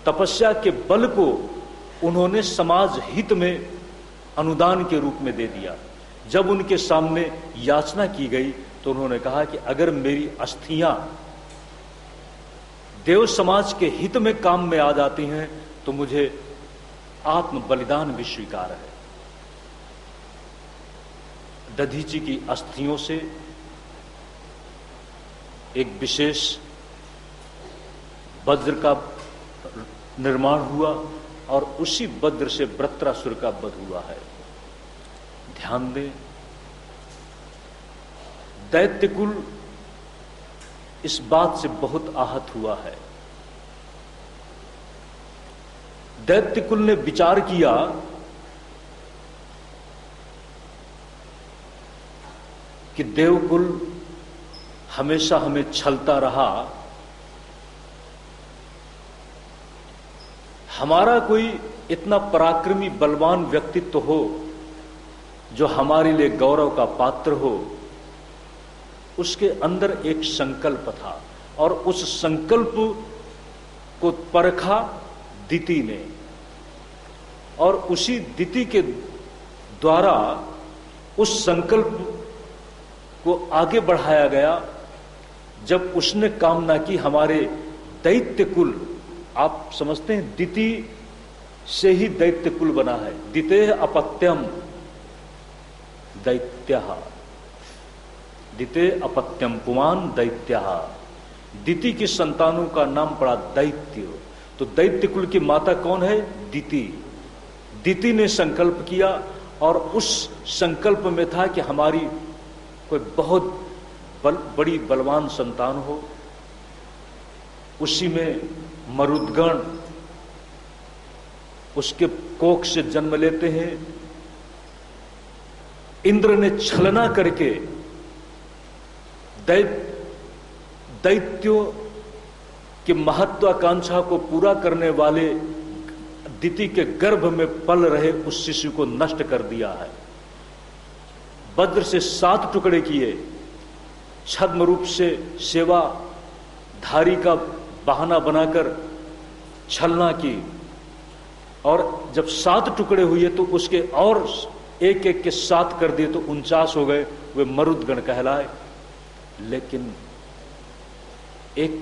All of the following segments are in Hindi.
तपस्या के बल को उन्होंने समाज हित में अनुदान के रूप में दे दिया। जब उनके सामने याचना की गई तो उन्होंने कहा कि अगर मेरी अस्थियां देव समाज के हित में काम में आ जाती हैं तो मुझे आत्म बलिदान भी स्वीकार है। दधीची की अस्थियों से एक विशेष वज्र का निर्माण हुआ और उसी वज्र से वृत्रासुर का वध हुआ है। ध्यान दें, दैत्यकुल इस बात से बहुत आहत हुआ है। दैत्यकुल ने विचार किया कि देवकुल हमेशा हमें छलता रहा, हमारा कोई इतना पराक्रमी बलवान व्यक्तित्व हो जो हमारे लिए गौरव का पात्र हो। उसके अंदर एक संकल्प था और उस संकल्प को परखा दिति ने, और उसी दिति के द्वारा उस संकल्प को आगे बढ़ाया गया। जब उसने कामना की हमारे दैत्य कुल, आप समझते हैं दिति से ही दैत्य कुल बना है, दिते अपत्यम दैत्यः, दिते अपत्यम पुमान दैत्यः। दिति की संतानों का नाम पड़ा दैत्य। तो दैत्य कुल की माता कौन है? दिति। दिति ने संकल्प किया और उस संकल्प में था कि हमारी कोई बहुत बड़ी बलवान संतान हो। उसी में मरुद्गण उसके कोख से जन्म लेते हैं। इंद्र ने छलना करके दैत्यों की महत्वाकांक्षा को पूरा करने वाले दिति के गर्भ में पल रहे उस शिशु को नष्ट कर दिया है। वज्र से 7 टुकड़े किए, छद्म रूप से सेवा धारी का बहाना बनाकर छलना की, और जब 7 टुकड़े हुए तो उसके और एक एक के 7 कर दिए तो 49 हो गए। वे मरुद्गण कहलाए। लेकिन एक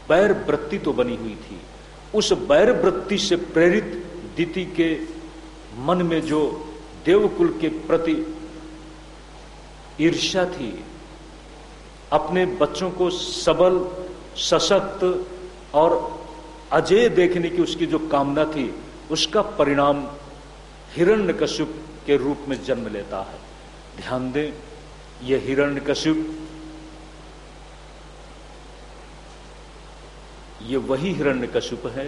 बैर वृत्ति तो बनी हुई थी। उस बैर वृत्ति से प्रेरित दिति के मन में जो देवकुल के प्रति ईर्ष्या थी, अपने बच्चों को सबल, सशक्त और अजेय देखने की उसकी जो कामना थी, उसका परिणाम हिरण्यकश्यप के रूप में जन्म लेता है। ध्यान दें, यह हिरण्यकश्यप, ये वही हिरण्यकश्यप है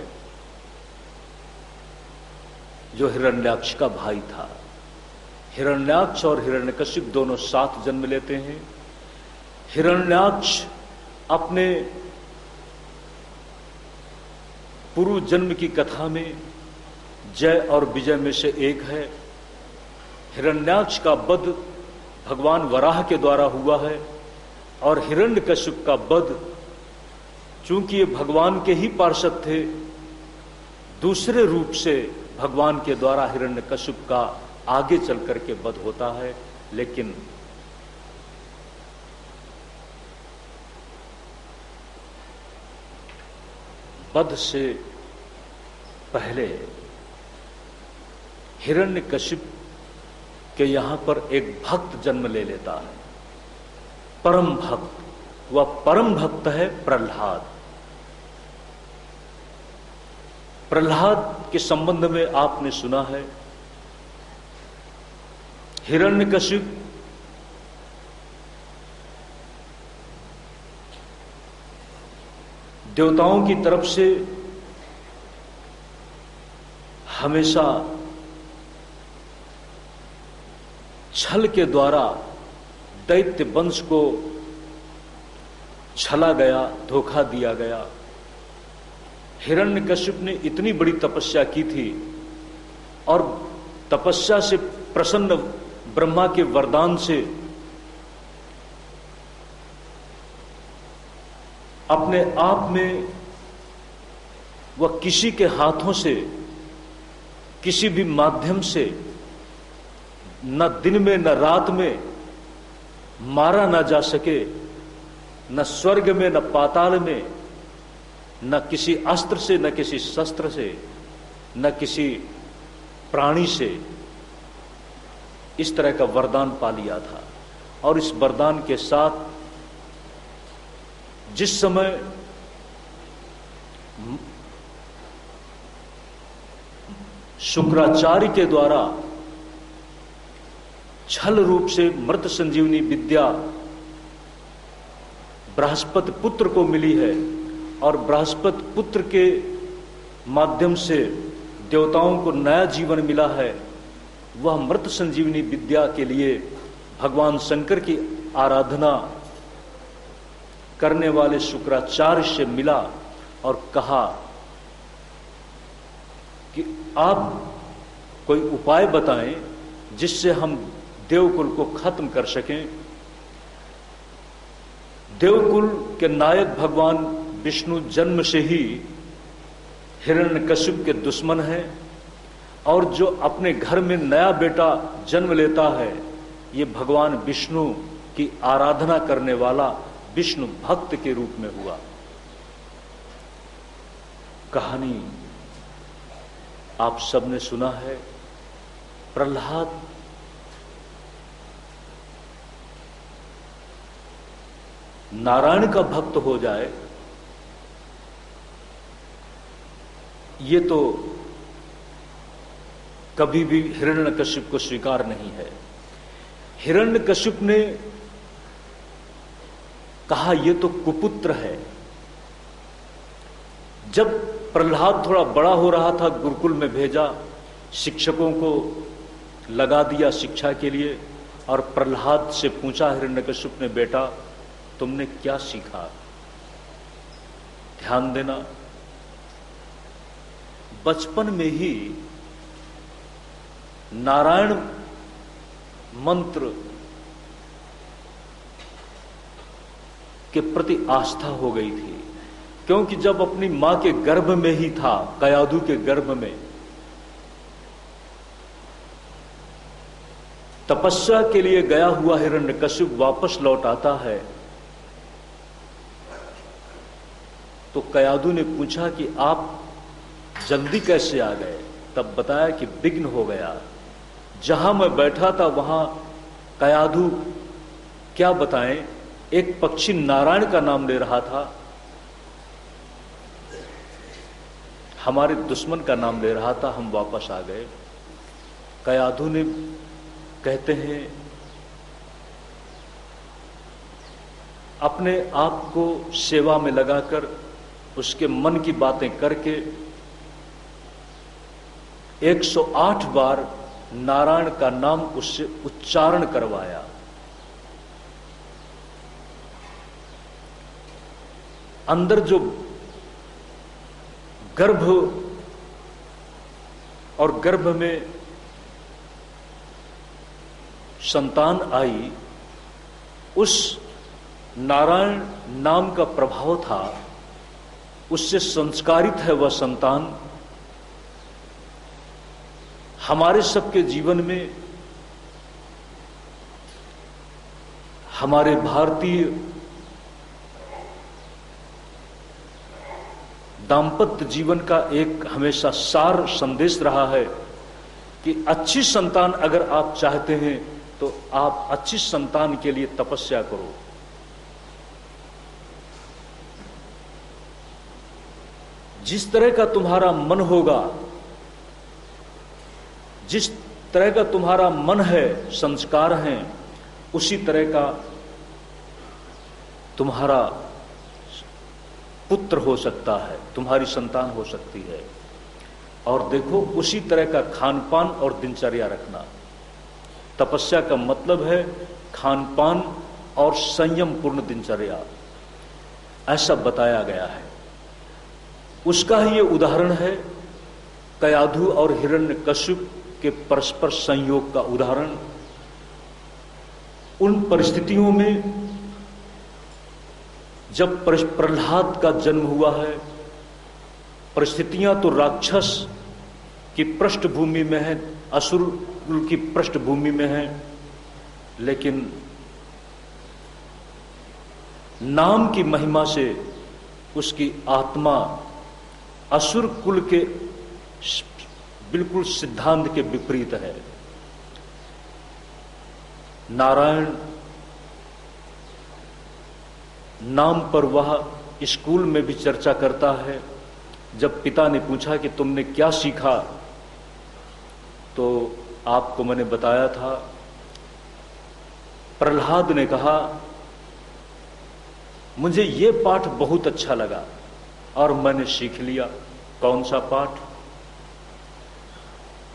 जो हिरण्याक्ष का भाई था। हिरण्याक्ष और हिरण्यकश्यप दोनों साथ जन्म लेते हैं। हिरण्याक्ष अपने पूर्व जन्म की कथा में जय और विजय में से एक है। हिरण्याक्ष का वध भगवान वराह के द्वारा हुआ है और हिरण्यकश्यप का वध, चूंकि ये भगवान के ही पार्षद थे, दूसरे रूप से भगवान के द्वारा हिरण्यकश्यप का आगे चल करके वध होता है। लेकिन वध से पहले हिरण्यकश्यप के यहां पर एक भक्त जन्म ले लेता है, परम भक्त। वह परम भक्त है प्रहलाद। प्रहलाद के संबंध में आपने सुना है, हिरण्यकश्यप देवताओं की तरफ से हमेशा छल के द्वारा दैत्य वंश को छला गया, धोखा दिया गया। हिरण्यकश्यप ने इतनी बड़ी तपस्या की थी और तपस्या से प्रसन्न ब्रह्मा के वरदान से अपने आप में वह किसी के हाथों से, किसी भी माध्यम से, न दिन में न रात में मारा ना जा सके, न स्वर्ग में न पाताल में, न किसी अस्त्र से, न किसी शस्त्र से, न किसी प्राणी से, इस तरह का वरदान पा लिया था। और इस वरदान के साथ जिस समय शुक्राचार्य के द्वारा छल रूप से मृत संजीवनी विद्या बृहस्पति पुत्र को मिली है, और बृहस्पति पुत्र के माध्यम से देवताओं को नया जीवन मिला है, वह मृत संजीवनी विद्या के लिए भगवान शंकर की आराधना करने वाले शुक्राचार्य से मिला और कहा कि आप कोई उपाय बताएं जिससे हम देवकुल को खत्म कर सकें। देवकुल के नायक भगवान विष्णु जन्म से ही हिरण्यकश्यप के दुश्मन हैं, और जो अपने घर में नया बेटा जन्म लेता है, ये भगवान विष्णु की आराधना करने वाला विष्णु भक्त के रूप में हुआ। कहानी आप सबने सुना है, प्रहलाद नारायण का भक्त हो जाए, ये तो कभी भी हिरण्यकश्यप को स्वीकार नहीं है। हिरण्यकश्यप ने कहा ये तो कुपुत्र है। जब प्रहलाद थोड़ा बड़ा हो रहा था, गुरुकुल में भेजा, शिक्षकों को लगा दिया शिक्षा के लिए, और प्रहलाद से पूछा हिरण्यकश्यप ने, बेटा तुमने क्या सीखा? ध्यान देना, बचपन में ही नारायण मंत्र के प्रति आस्था हो गई थी, क्योंकि जब अपनी मां के गर्भ में ही था, कयाधु के गर्भ में तपस्या के लिए गया हुआ हिरण्यकश्यप वापस लौट आता है, तो कयाधु ने पूछा कि आप जल्दी कैसे आ गए? तब बताया कि विघ्न हो गया। जहां मैं बैठा था वहां कयाधु क्या बताएं, एक पक्षी नारायण का नाम ले रहा था, हमारे दुश्मन का नाम ले रहा था, हम वापस आ गए। कयाधु ने, कहते हैं, अपने आप को सेवा में लगाकर उसके मन की बातें करके 108 बार नारायण का नाम उससे उच्चारण करवाया। अंदर जो गर्भ और गर्भ में संतान आई, उस नारायण नाम का प्रभाव था, उससे संस्कारित है वह संतान। हमारे सबके जीवन में, हमारे भारतीय दाम्पत्य जीवन का एक हमेशा सार संदेश रहा है कि अच्छी संतान अगर आप चाहते हैं तो आप अच्छी संतान के लिए तपस्या करो। जिस तरह का तुम्हारा मन होगा, जिस तरह का तुम्हारा मन है, संस्कार हैं, उसी तरह का तुम्हारा पुत्र हो सकता है, तुम्हारी संतान हो सकती है। और देखो, उसी तरह का खान पान और दिनचर्या रखना। तपस्या का मतलब है खान पान और संयम पूर्ण दिनचर्या, ऐसा बताया गया है। उसका ही ये उदाहरण है कयाधु और हिरण्यकश्यप के परस्पर संयोग का उदाहरण। उन परिस्थितियों में जब प्रहलाद का जन्म हुआ है, परिस्थितियां तो राक्षस की पृष्ठभूमि में है, असुर की पृष्ठभूमि में है, लेकिन नाम की महिमा से उसकी आत्मा असुर कुल के बिल्कुल सिद्धांत के विपरीत है। नारायण नाम पर वह स्कूल में भी चर्चा करता है। जब पिता ने पूछा कि तुमने क्या सीखा, तो आपको मैंने बताया था, प्रहलाद ने कहा मुझे ये पाठ बहुत अच्छा लगा और मैंने सीख लिया। कौन सा पाठ?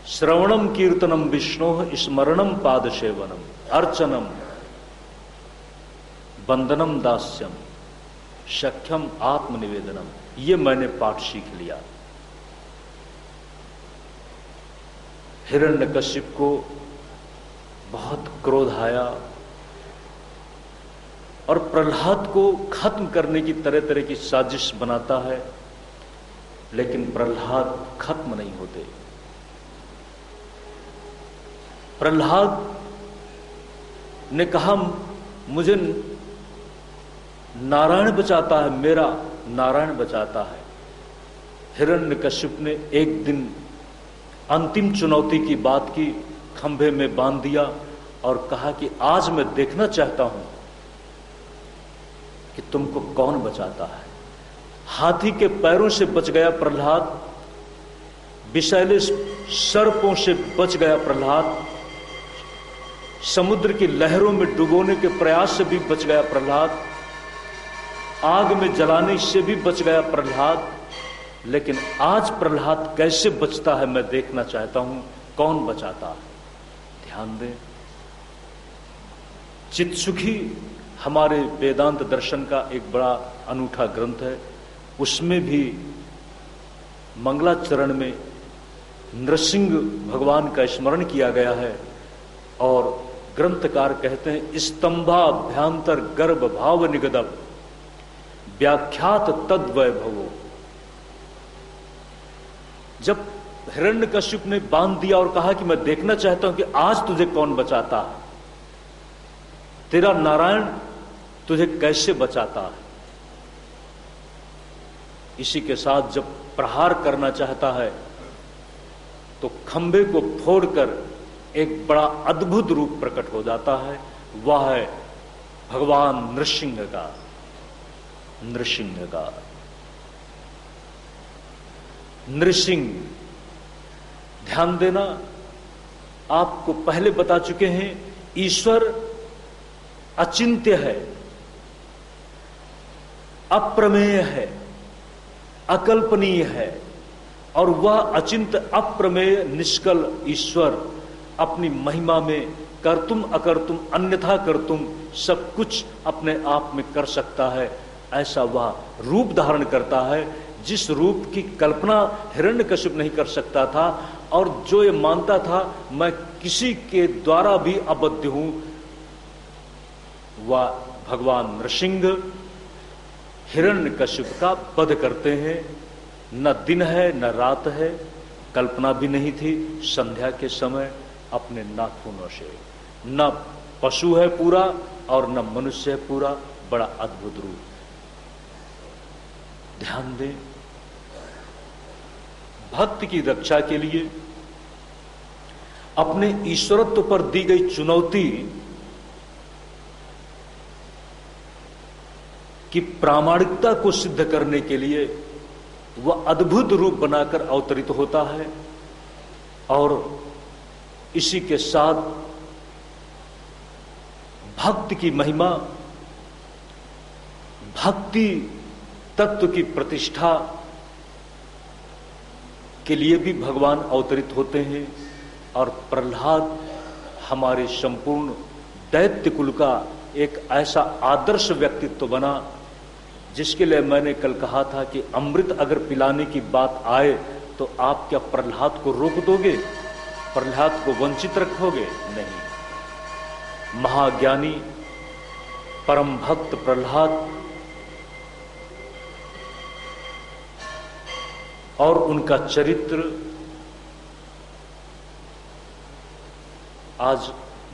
श्रवणम कीर्तनम विष्णोः स्मरणम पाद सेवनम अर्चनम वंदनम दास्यम सख्यम आत्मनिवेदनम। ये मैंने पाठ सीख लिया। हिरण्यकशिप को बहुत क्रोध आया और प्रहलाद को खत्म करने की तरह तरह की साजिश बनाता है, लेकिन प्रहलाद खत्म नहीं होते। प्रहलाद ने कहा मुझे नारायण बचाता है, मेरा नारायण बचाता है। हिरण्यकशिप ने एक दिन अंतिम चुनौती की बात की, खंभे में बांध दिया और कहा कि आज मैं देखना चाहता हूं कि तुमको कौन बचाता है। हाथी के पैरों से बच गया प्रहलाद, विषैले सर्पों से बच गया प्रहलाद, समुद्र की लहरों में डुबोने के प्रयास से भी बच गया प्रहलाद, आग में जलाने से भी बच गया प्रहलाद। लेकिन आज प्रहलाद कैसे बचता है मैं देखना चाहता हूं, कौन बचाता है। ध्यान दें, चित्सुखी हमारे वेदांत दर्शन का एक बड़ा अनूठा ग्रंथ है। उसमें भी मंगलाचरण में नृसिंह भगवान का स्मरण किया गया है और ग्रंथकार कहते हैं स्तंभाभ्यांतर गर्भ भाव निगदब व्याख्यात तद्वैभवो। जब हिरण्यकशिप ने बांध दिया और कहा कि मैं देखना चाहता हूं कि आज तुझे कौन बचाता है, तेरा नारायण तुझे कैसे बचाता है। इसी के साथ जब प्रहार करना चाहता है तो खंभे को फोड़कर एक बड़ा अद्भुत रूप प्रकट हो जाता है। वह है भगवान नृसिंह का। नृसिंह, ध्यान देना, आपको पहले बता चुके हैं, ईश्वर अचिंत्य है, अप्रमेय है, अकल्पनीय है, और वह अचिंत्य अप्रमेय निष्कल ईश्वर अपनी महिमा में कर्तुम अकर्तुम अन्यथा कर्तुम सब कुछ अपने आप में कर सकता है। ऐसा वह रूप धारण करता है जिस रूप की कल्पना हिरण्यकशिप नहीं कर सकता था, और जो ये मानता था मैं किसी के द्वारा भी अबद्ध हूं, वह भगवान नृसिंह हिरण्यकशिप का वध करते हैं। न दिन है न रात है, कल्पना भी नहीं थी, संध्या के समय अपने नाखूनों से। न पशु है पूरा और न मनुष्य है पूरा, बड़ा अद्भुत रूप। ध्यान दें, भक्त की रक्षा के लिए अपने ईश्वरत्व पर दी गई चुनौती की प्रामाणिकता को सिद्ध करने के लिए वह अद्भुत रूप बनाकर अवतरित होता है। और इसी के साथ भक्त की महिमा, भक्ति तत्व की प्रतिष्ठा के लिए भी भगवान अवतरित होते हैं। और प्रहलाद हमारे संपूर्ण दैत्य कुल का एक ऐसा आदर्श व्यक्तित्व बना, जिसके लिए मैंने कल कहा था कि अमृत अगर पिलाने की बात आए तो आप क्या प्रहलाद को रोक दोगे, प्रहलाद को वंचित रखोगे? नहीं। महाज्ञानी परम भक्त प्रहलाद और उनका चरित्र आज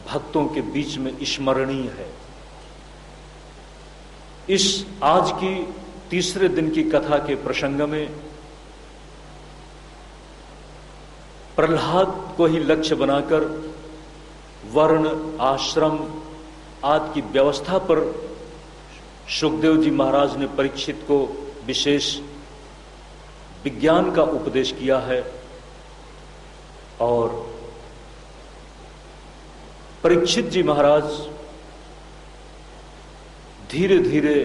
भक्तों के बीच में स्मरणीय है। इस आज की तीसरे दिन की कथा के प्रसंग में प्रहलाद को ही लक्ष्य बनाकर वर्ण, आश्रम आदि की व्यवस्था पर सुखदेव जी महाराज ने परीक्षित को विशेष विज्ञान का उपदेश किया है। और परीक्षित जी महाराज धीरे धीरे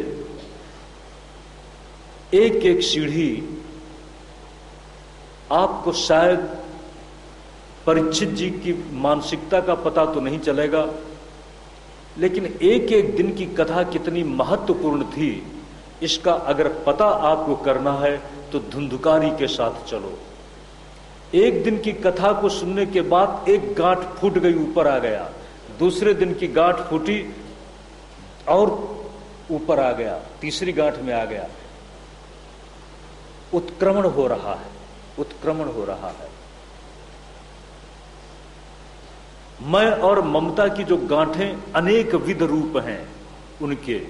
एक एक सीढ़ी, आपको शायद परीक्षित जी की मानसिकता का पता तो नहीं चलेगा, लेकिन एक एक दिन की कथा कितनी महत्वपूर्ण थी इसका अगर पता आपको करना है तो धुंधुकारी के साथ चलो। एक दिन की कथा को सुनने के बाद एक गांठ फूट गई, ऊपर आ गया। दूसरे दिन की गांठ फूटी और ऊपर आ गया, तीसरी गांठ में आ गया। उत्क्रमण हो रहा है, उत्क्रमण हो रहा है। मैं और ममता की जो गांठें अनेक विध रूप हैं उनके,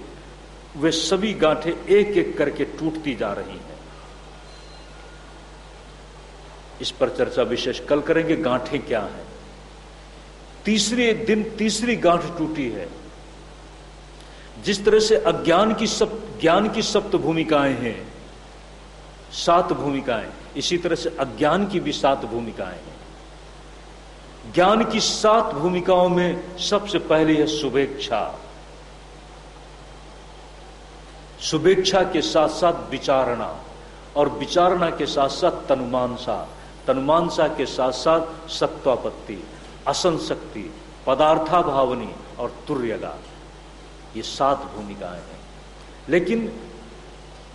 वे सभी गांठें एक एक करके टूटती जा रही हैं। इस पर चर्चा विशेष कल करेंगे, गांठें क्या हैं। तीसरे दिन तीसरी गांठ टूटी है। जिस तरह से ज्ञान की सप्त भूमिकाएं हैं, 7 भूमिकाएं, इसी तरह से अज्ञान की भी 7 भूमिकाएं हैं। ज्ञान की 7 भूमिकाओं में सबसे पहले है शुभेच्छा। शुभेच्छा के साथ साथ विचारणा, और विचारणा के साथ साथ तनुमानसा, तनुमानसा के साथ साथ सत्वापत्ति, असंशक्ति, पदार्थाभावनी और तुर्यगा। ये 7 भूमिकाएं हैं, लेकिन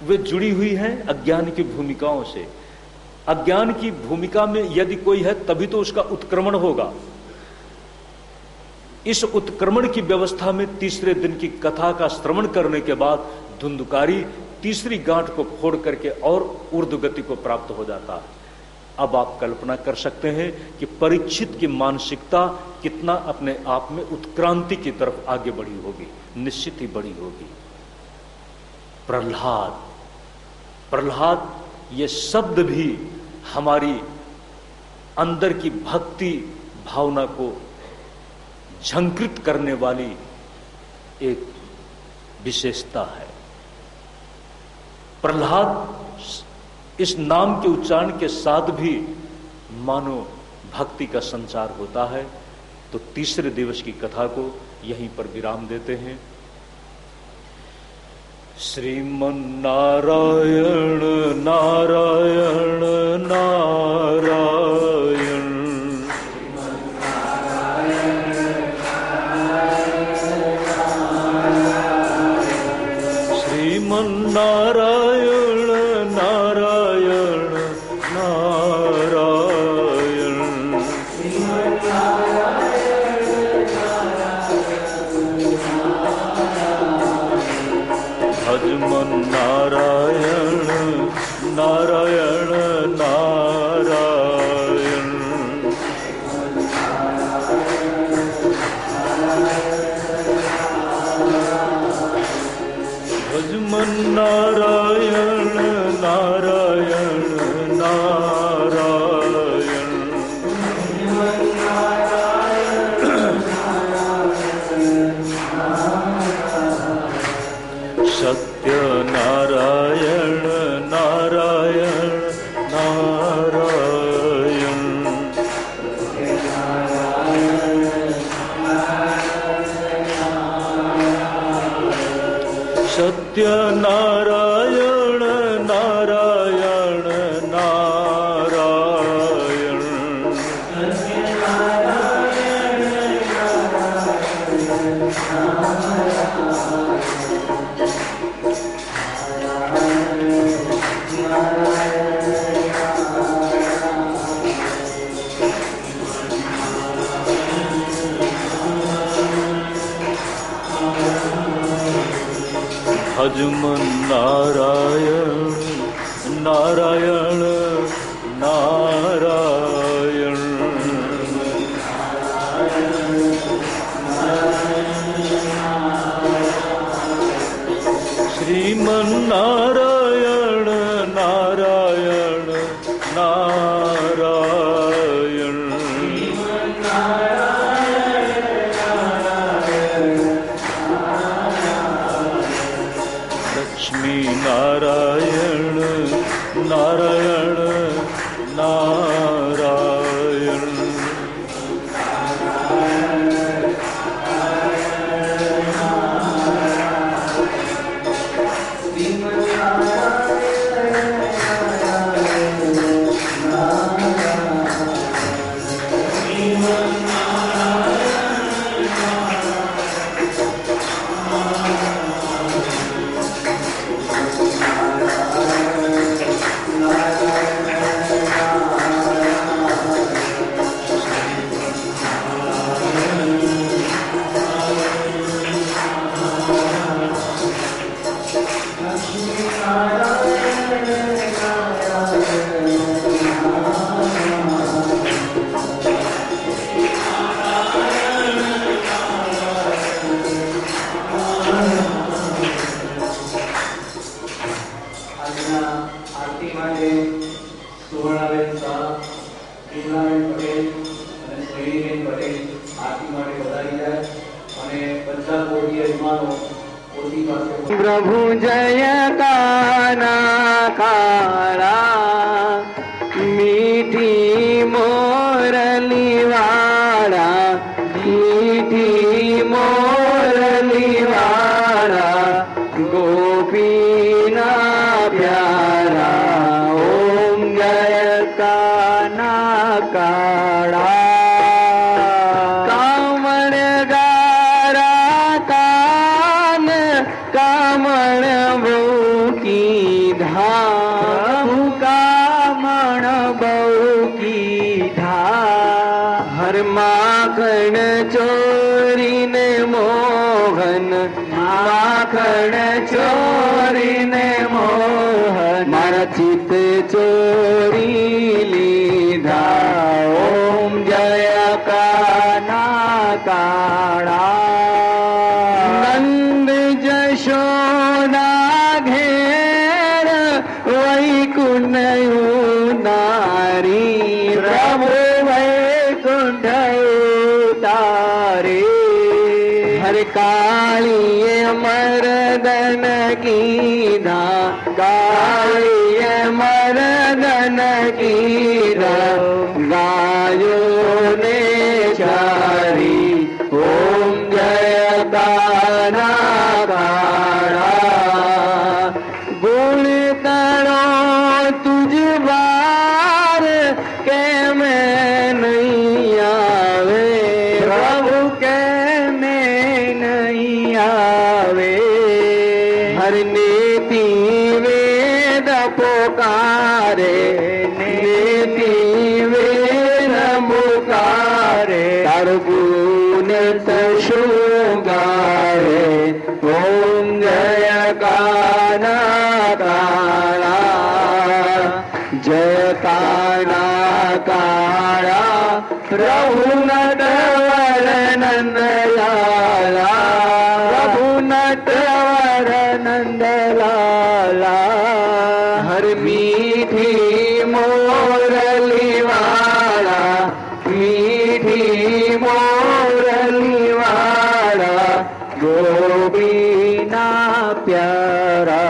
वे जुड़ी हुई हैं अज्ञान की भूमिकाओं से। अज्ञान की भूमिका में यदि कोई है तभी तो उसका उत्क्रमण होगा। इस उत्क्रमण की व्यवस्था में तीसरे दिन की कथा का श्रवण करने के बाद धुंधुकारी तीसरी गांठ को फोड़ करके और ऊर्ध्व गति को प्राप्त हो जाता है। अब आप कल्पना कर सकते हैं कि परीक्षित की मानसिकता कितना अपने आप में उत्क्रांति की तरफ आगे बढ़ी होगी, निश्चित ही बढ़ी होगी। प्रहलाद, प्रहलाद ये शब्द भी हमारी अंदर की भक्ति भावना को झंकृत करने वाली एक विशेषता है। प्रहलाद इस नाम के उच्चारण के साथ भी मानो भक्ति का संचार होता है। तो तीसरे दिवस की कथा को यहीं पर विराम देते हैं। श्रीमन नारायण नारायण नारायण, श्रीमन नारायण नारायण नारायण, भजमन नारायण नारायण नारायण, भजमन नारायण नारायण नारायण, सत्य नारायण नारायण नारायण, सत्य नारायण नारायण नारायण, भजमन नारायण नारायण नारायण नारायण। प्रभु जय काना काला मीठी मोरली वाला, मीठी मोरली वाला गोपीना प्यारा। ओम जय काना काला। माखन चोरी ने मोहन, माखन चोरी ने मोहन, मारा चित चोरी लीधा। ओम जय काना काला। नंद जशोदा घेर वैकुंठ नारी, प्रभु वैकुंठ उतारे। हर कालिए मर्दन की धा, कालिए मर्दन की धा, गायों ने चारी। ओम जय काना काला। गुण करो तुझ बार के मैं नहीं आवे, प्रभु के मैं नहीं आवे। हर नीति वेद पुकारे, नीति वेद पुकारे, गुण शृंगारे। ओम जय काना काला। जय काना काला प्रभु नटवर नंद लाला, प्रभु नटवर नंद लाला। हर मीठी मोरली वाला, मीठी मोरली वाला गोपीना प्यारा।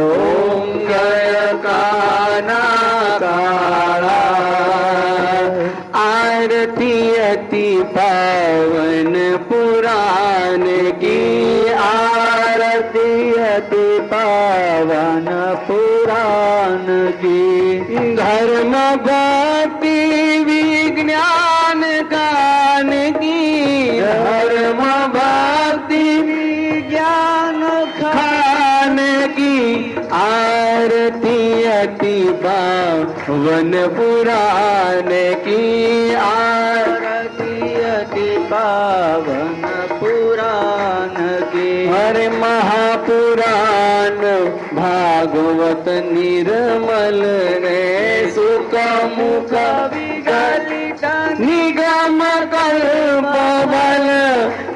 ओम जय काना काला। आरती अति पावन पुराण की, आरती अति पावन पुराण की। धर्म भक्ति विज्ञान गान की, धर्म भक्ति विज्ञान खान की। आरती अति पावन पुराण की, आरती अति पावन पुराण की। हरे महापुराण भागवत निर्मल रे, सुख मुख विगलित निगम कल्प बल।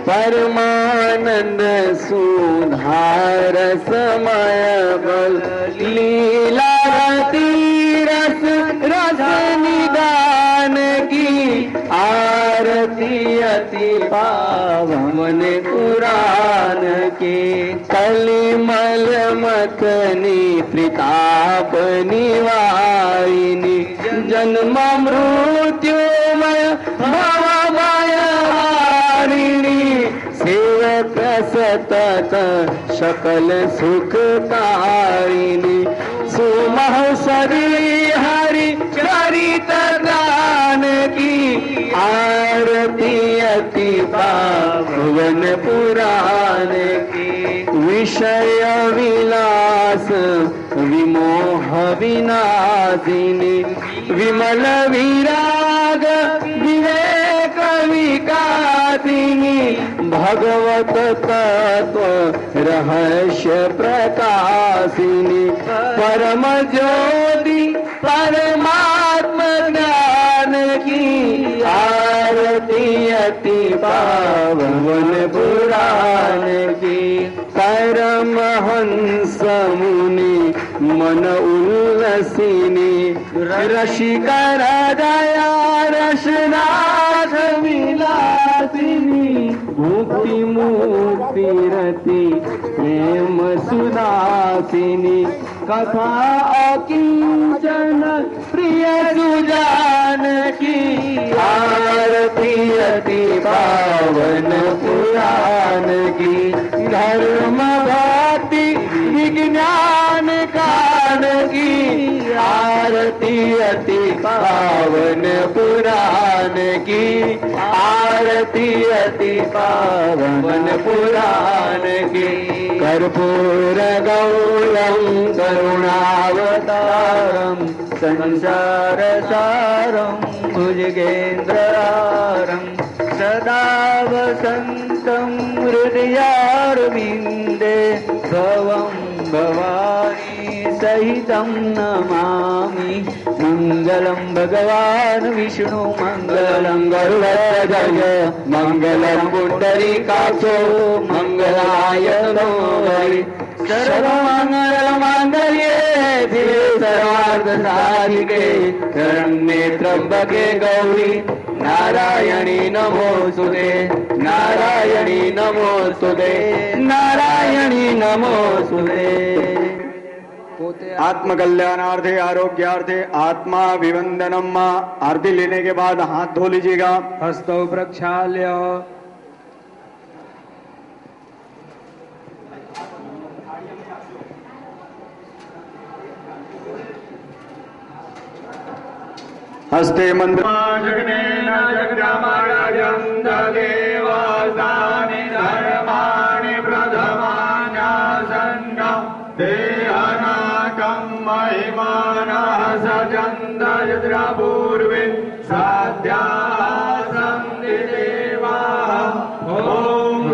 परमानंद सुधार समय बल, लीला रति रस रस निदान की। आरती आरती अति पावन पुराण की कलिमल मथनी प्रताप निवारिणी जन्म मृत्युमय भवमय हारिणी सेवक सतत सकल सुखकारिणी सुमहसरी हरि चरित गान की आरती अति पावन पुराण की विषय विलास विमोह विनाशिनी विमल विराग विवेक विकासिनी भगवत तत्व रहस्य प्रकाशिनी परम ज्योति परमात्म ज्ञान की आरती अति पावन पुराण की परमहंस मुनि मन उल्लसिनी रसिकर दया रसनाथ विलासिनी मुक्ति मुक्ति रति प्रेम सुदासिनी कथा अकिंचन प्रिय सुजान की आरती अति पावन पुराण की धर्म भक्ति विज्ञान कान की आरती अति पावन पुराण की आरती अति पावन पुराण की कर्पूर गौरम करुणावतारम संसार सारम भुजगेन्द्रहारम सदा वसन्तं हृदयारविन्दे भवं भवानी सहितं नमामि मंगलम भगवान विष्णु मंगलम गरुड़ध्वज मंगलम पुंडरीकाक्षो मंगलाय हरि सर्वमंगल मांगल्ये शिवे सर्वार्थ साधिके शरण्ये त्र्यंबके गौरी नारायणी नमोस्तुते नारायणी नमोस्तुते नारायणी नमोस्तुते आत्मकल्याणार्थे आरोग्यार्थे आत्मा विवंदनम। आरती लेने के बाद हाथ धो लीजिएगा। हस्तौ प्रक्षाल्य हस्ते मंत्र जगनेन जगदामराजं देवासानि धर्माणि प्रथमान्यासन्न देहनाकं महिमानः सजन्त यत्र पूर्वे साध्यासं देवाः ॐ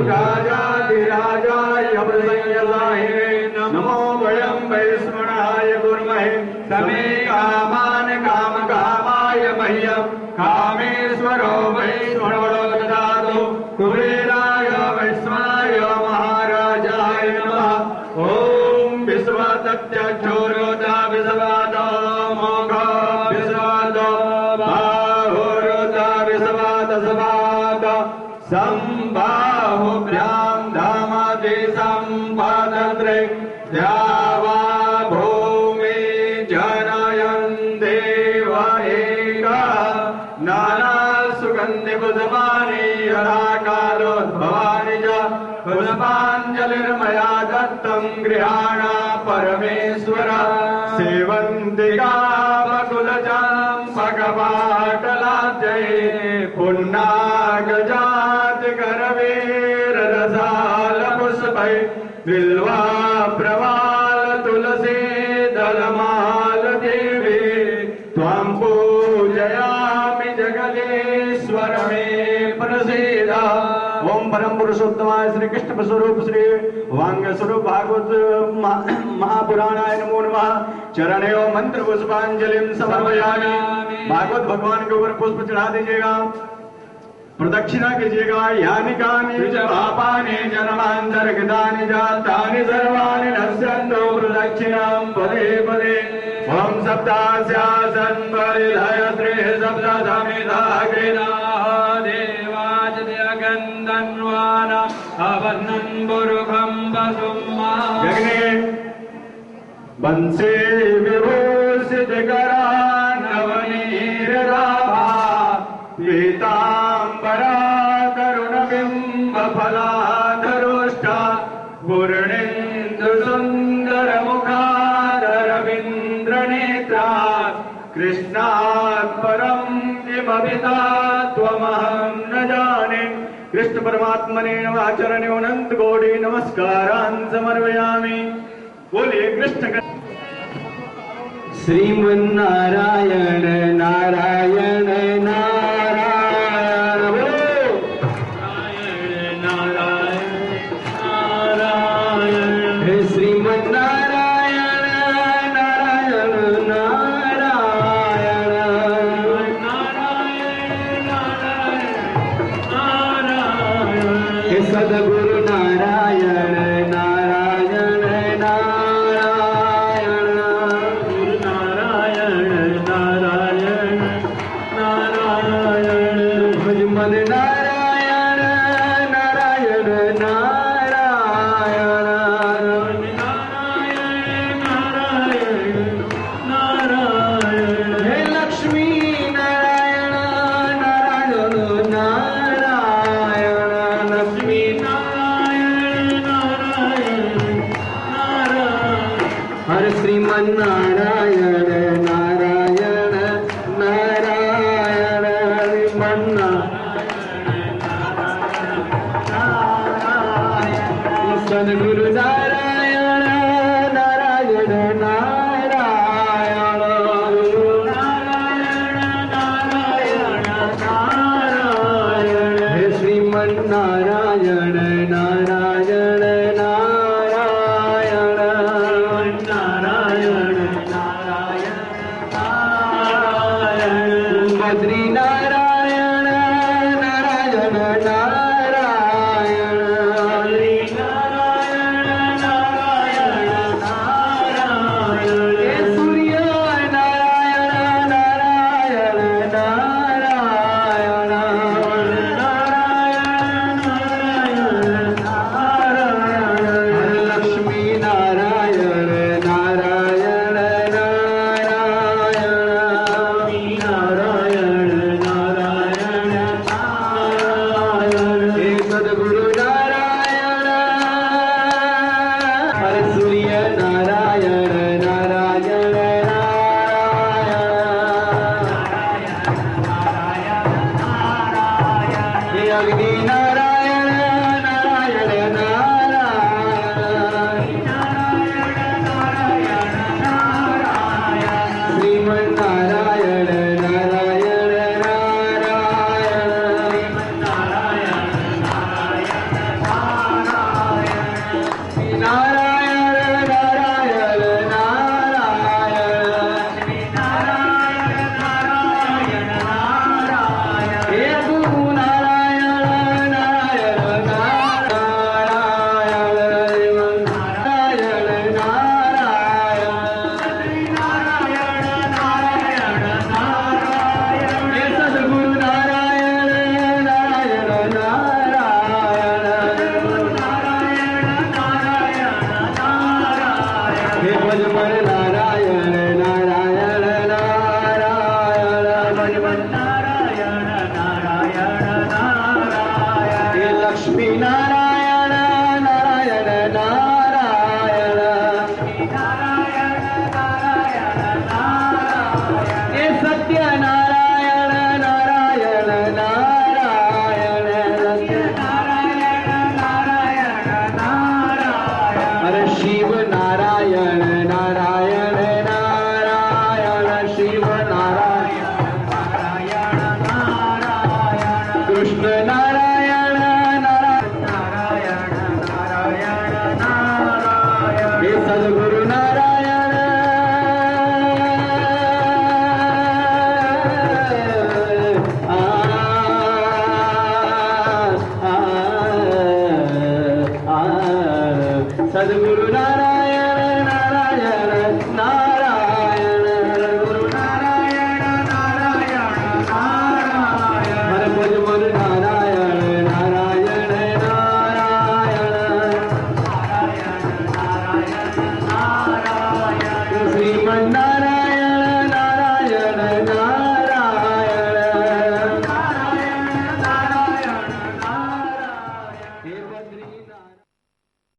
राजाधिराजाय प्रसय्यसाहिने नमो वयं वैष्णवाय कुर्महे समे कामान् कामकामाय मह्यं कामेश्वरो वैष्णवो ददातु कुबेराय वैष्णवाय महाराजाय नमः। ॐ विश्वतत्यक्षोरोता विश्वतो मोघ विश्वतो बाहुरोता विश्वत सवात संबाहुभ्यां धामति सम्पादत्रे द्यावा भूमि जनयन् देव एका नाना सुगन्धि पुष्पाणि यथा कालोद्भवानि च पुष्पाञ्जलिर्मया दत्तं गृहाण परमेश्वर सेवन्तिका बकुलचम्पकपाटलाब्जये पुन्नागजातिकरवेररसालपुष्पै बिल्वा प्रवाल तुलसी दलमाल देवी त्वां पूजयामि जगदीश्वर मे प्रसीद। ओम परम पुरुषोत्तमाय श्री कृष्ण स्वरूप श्री वांग स्वरूप भागवत महापुराणाय नमो नमः। चरणयों मंत्र पुष्पांजलिं समर्पयामि। भागवत भगवान के ऊपर पुष्प चढ़ा दीजिएगा, प्रदक्षिणा कीजिएगा। यानि कानि च पापानि जन्मान्तर्गतानि जातानि सर्वाणि नश्यन्तु प्रदक्षिणां पदे पदे। ओम सप्तास्यासन् परिधय त्रिः सप्तसमिधा कृता देवा आवन्नम्बुरुखं वसुम्मा जगने वंशे विभूषितकरा नवनीरदाभा पीताम्बरा तरुणबिम्बफलाधरोष्टा पूर्णेन्दुसुन्दरमुखारविन्द्रनेत्रा कृष्णात् परं किमभिता त्वमहं न जाने। कृष्ण परमात्मने नमः चरणयोः अनंत कोटि नमस्कारान् समर्पयामि। बोलिए कृष्ण। श्रीमन्नारायण नारायण नारायण नारायण नारायण हे श्रीमन्नारायण नारायण नारायण हे सद्गुरु नारायण नारायण नारायण गुरु नारायण नारायण नारायण भजमन नारायण नारायण नारायण हे लक्ष्मी नारायण नारायण नारायण लक्ष्मी हर श्रीमन नारायण नारायण नारायण श्रीमन सद्गुरु नारायण नारायण नारायण गुरु हे श्रीमन नारायण नारायण नारायण बद्री नारायण नारायण नारायण हे सूर्य नारायण नारायण नारायण लक्ष्मी नारायण नारायण नारायण हे सद्गुरु नारायण हर सूर्य नारायण नारायण नारायण हे अग्नि नारायण नारायण नारायण श्रीमन नारायण नारायण नारायण नारायण नारायण हे गुरु नारायण नारायण नारायण हे सद्गुरु नारायण नारायण नारायण हे भजमन नारायण नारायण नारायण भजमन हे लक्ष्मी नारायण नारायण नारायण हे सत्य नारायण नारायण नारायण हरे शिव नारायण नारायण नारायण शिव नारायण कृष्ण नारायण नारायण हे सद्गुरु नारायण सद्गुरु नारायण